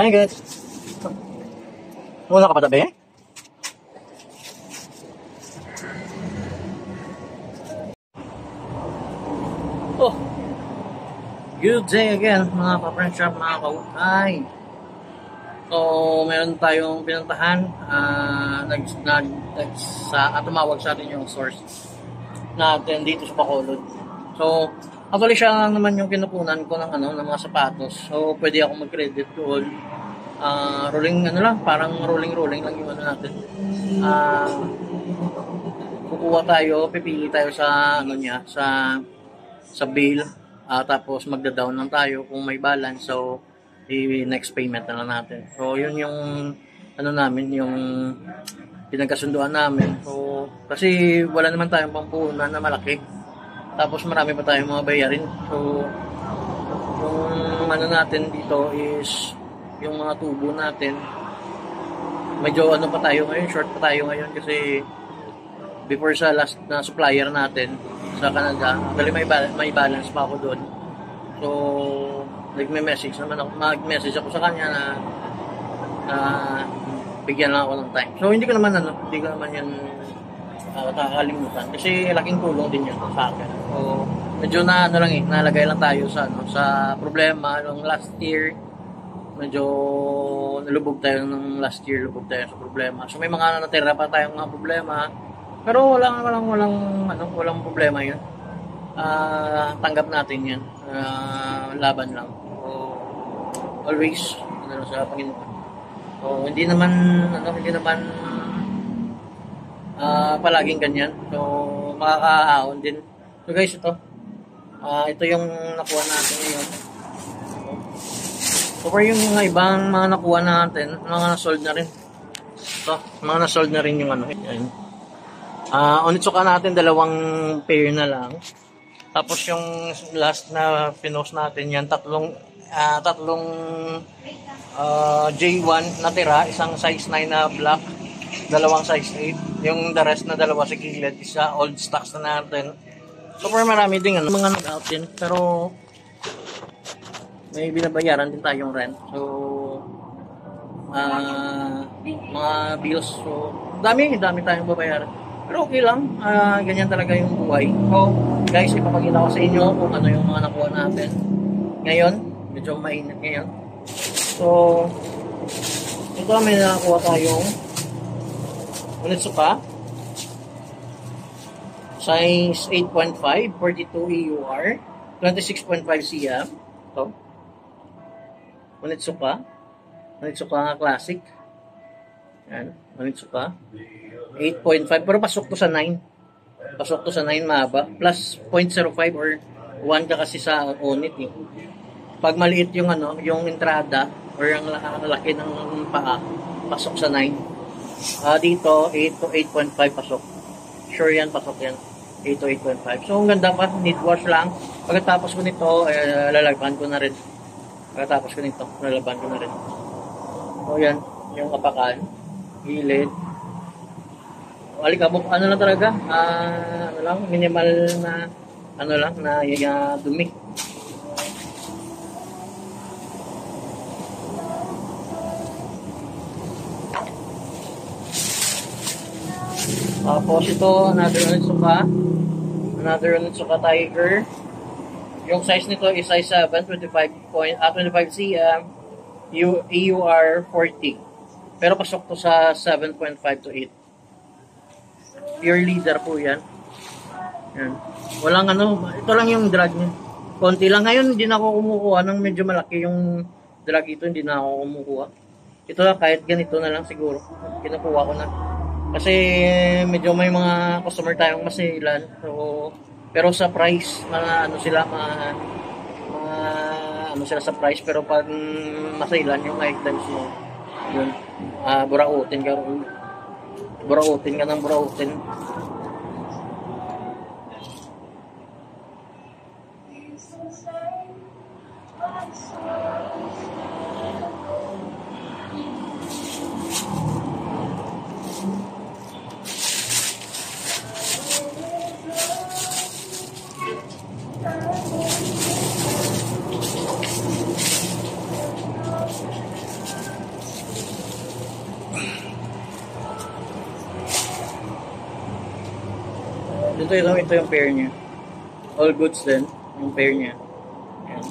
Ay, good. Wala ka pa tabi? Oh, good day again mga ka-friendship, mga ka-ukay. So, meron tayong pinuntahan. Tumawag sa atin yung source natin dito sa Bacolod. So, actually siya lang naman yung kinukunan ko ng mga sapatos. So, pwede ako mag-credit doon. Rolling lang, parang rolling lang yung natin. Kukuha tayo, pipili tayo sa sa bill, tapos magda-down lang tayo kung may balance. So, next payment na lang natin. So, yun yung namin, yung pinagkasunduan namin. So, kasi wala naman tayong pampuhunan na malaki. Tapos marami pa tayong mga bayarin. So, yung natin dito is yung mga tubo natin. Medyo pa tayo ngayon, short pa tayo ngayon kasi before sa last na supplier natin sa Canada, actually may balance pa ako doon. So, nag-message mag-message ako sa kanya na bigyan lang ako ng time. So, hindi ko naman yan nakakalimutan kasi laking tulong din yun sa akin. So, medyo nalagay lang tayo sa problema nung last year. Medyo nalubog tayo sa problema. So, may mga natira pa tayong mga problema. Pero walang problema yun. Tanggap natin yan. Laban lang. So, always sa Panginoon. So, hindi naman palaging ganyan. So, makakaahon din. So guys, ito yung nakuha natin ngayon. So, for yung mga ibang mga nakuha natin, mga nasold na rin. So, mga nasold na rin yung yan. Onitsuka natin, 2 pair na lang. Tapos yung last na pinost natin yan, tatlong J1 na tira, isang size 9 na black, 2 size 8. Yung the rest na 2 sa gilid, isa old stocks na natin. So, for marami din mga nag-out din, pero may binabayaran din tayong rent. So, mga bills. So, dami tayong babayaran. Pero okay lang. Ganyan talaga yung buhay. So, guys, ipapakita ko sa inyo kung ano yung mga nakuha natin. Ngayon, medyo mainit ngayon. So, ito may nakakuha tayong Onitsuka. Size 8.5, 42 EUR, 26.5 cm. Ito. Onitsuka Classic. Yan, Onitsuka. 8.5, pero pasok to sa 9. Mahaba. Plus 0.05 or 1 ka kasi sa onit eh. Pag maliit yung yung entrada or ang laki ng paa, pasok sa 9. Dito 8 to 8.5 pasok. Sure yan, pasok yan. 8 to 8.5. So, ang ganda pa, need wash lang. Pagkatapos ko nito, lalagyan ko na rin. So, yan, yung kapakan, gilid. Alikabok, lang talaga, minimal na, dumi. Tapos ito, another Onitsuka Tiger. Yung size nito is size 7, 25 cm, EUR 40. Pero pasok to sa 7.5 to 8. Pure leather po yan. Yan. Walang ito lang yung drag niya. Konti lang. Ngayon, hindi na ako kumukuha ng medyo malaki yung drag ito. Hindi na ako kumukuha. Ito lang, kahit ganito na lang siguro. Kinukuha ko na. Kasi medyo may mga customer tayong masilan. So, pero sa price, sila sa price. Pero pag masilan yung items mo, yun, burautin ka ng burautin. Ito yung pair niya. All goods din. Yung pair niya. Ayan.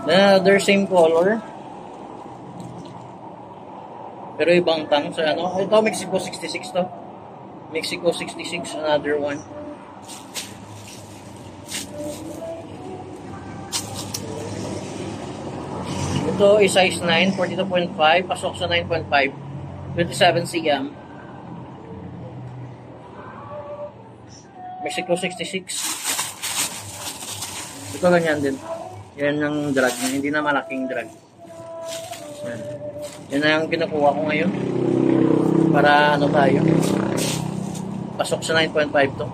Another same color. Pero ibang tank sa ano. Ito Mexico 66 to. Mexico 66, another one. Ito is size 9, 42.5, pasok sa 9.5, 27 cm. Mexico 66. Ito ganyan din. Yan ang drag niya, hindi na malaking drag. Yan. Yan na yung kinukuha ko ngayon. Para ano tayo. Pasok sa 9.5 to.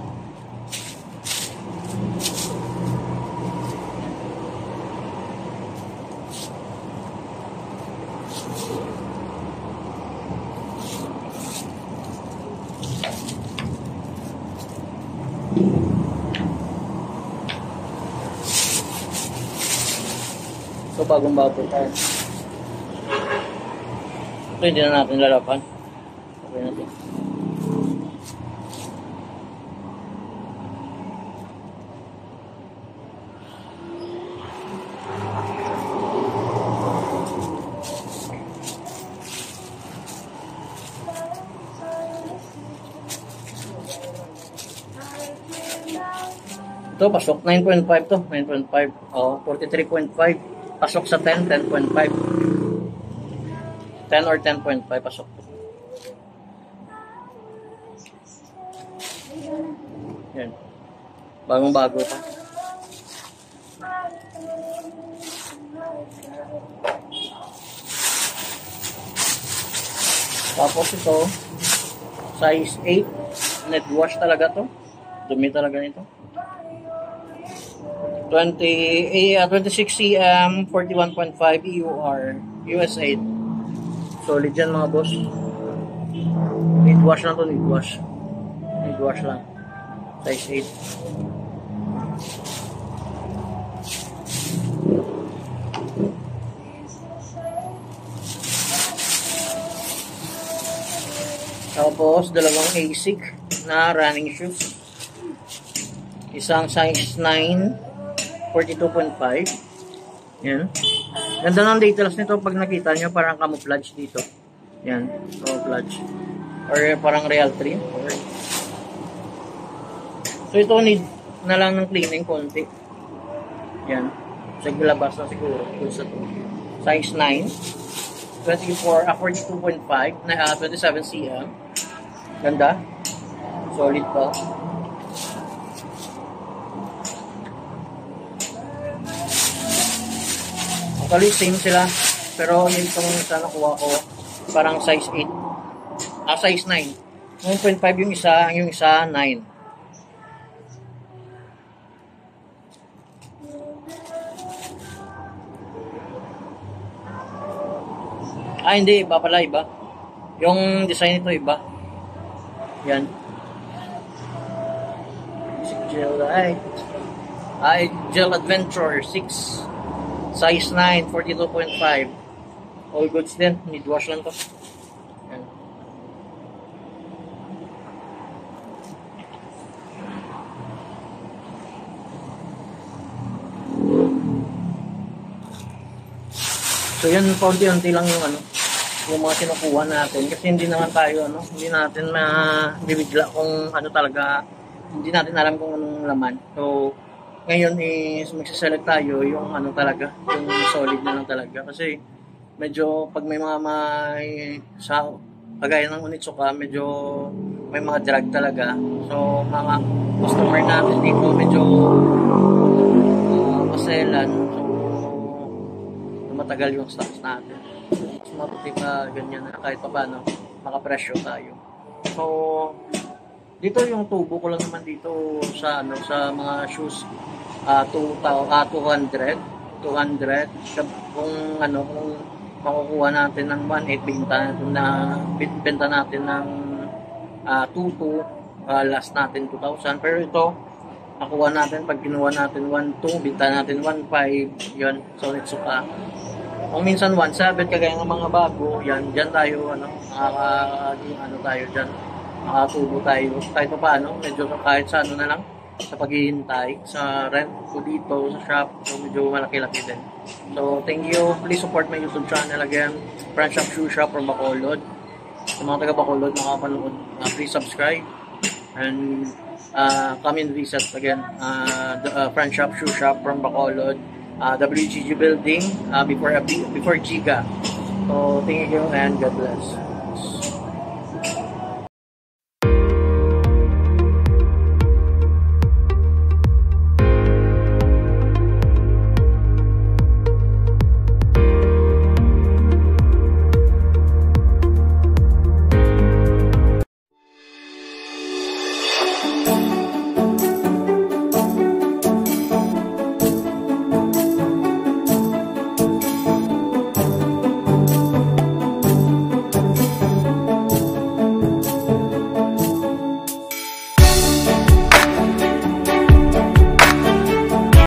So, bagong bago tayo. Ito, hindi na natin lalapan. Okay na ito. Ito, pasok. 9.5 to. 9.5. O, 43.5. Pasok sa 10, 10.5. 10 or 10.5 pasok. Yan. Bagong bago pa. Tapos ito, size 8. Net wash talaga to. Dumi talaga nito. 26 cm, 41.5 EUR, US 8. Solid yan mga boss. Need wash lang to, need wash. Need wash lang. Size 8. Tapos, dalawang ASIC na running shoes. Isang size 9, 42.5. Yan. Ganda ng details nito pag nakita nyo, parang camouflage dito. Yan, camouflage. Or parang real trim. So ito need na lang ng cleaning konti. Yan. So labas na siguro. Size 9. 42.5 na 27 cm. Ganda. Solid pa. Actually, same sila. Pero yung itong isa nakuha ko, parang size 8. Size 9. 9.5 yung isa 9. Hindi. Iba pala, iba. Yung design ito, iba. Yan. Gel Adventure 6. Size 9, 42.5. All goods din. Need wash lang to. Yan. So yan, paunti-unti lang yung yung mga kinukuha natin. Kasi hindi naman tayo, hindi natin mabibigla kung talaga, hindi natin alam kung anong laman. So, ngayon is magsaselect tayo yung talaga, yung solid na lang talaga. Kasi medyo pag may mga kagaya ng Onitsuka, medyo may mga drag talaga. So mga customer natin dito medyo maselan. So matagal yung stocks natin. So matuti pa ganyan na kahit pa paano makapresyo tayo. So dito yung tubo ko lang naman dito sa sa mga shoes 200 kung makukuha natin ng 1.8 benta natin ng 2.2 last natin 2,000 pero ito nakuha natin pag kinuha natin 1.2 benta natin 1.5 yun so Onitsuka Kung minsan 1.7 kagaya ng mga bago, yan, dyan tayo, ano tayo dyan, makatubo tayo. Kahit pa paano, medyo kahit sa ano na lang, sa paghihintay, sa rent ko dito, sa shop, so medyo malaki-laki din. So, thank you. Please support my YouTube channel again, Friend Shop Shoe Shop from Bacolod. Sa mga taga Bacolod, makapanood, please subscribe. And come and visit again, the Friend Shop Shoe Shop from Bacolod. WGG building before Giga. So thank you and God bless.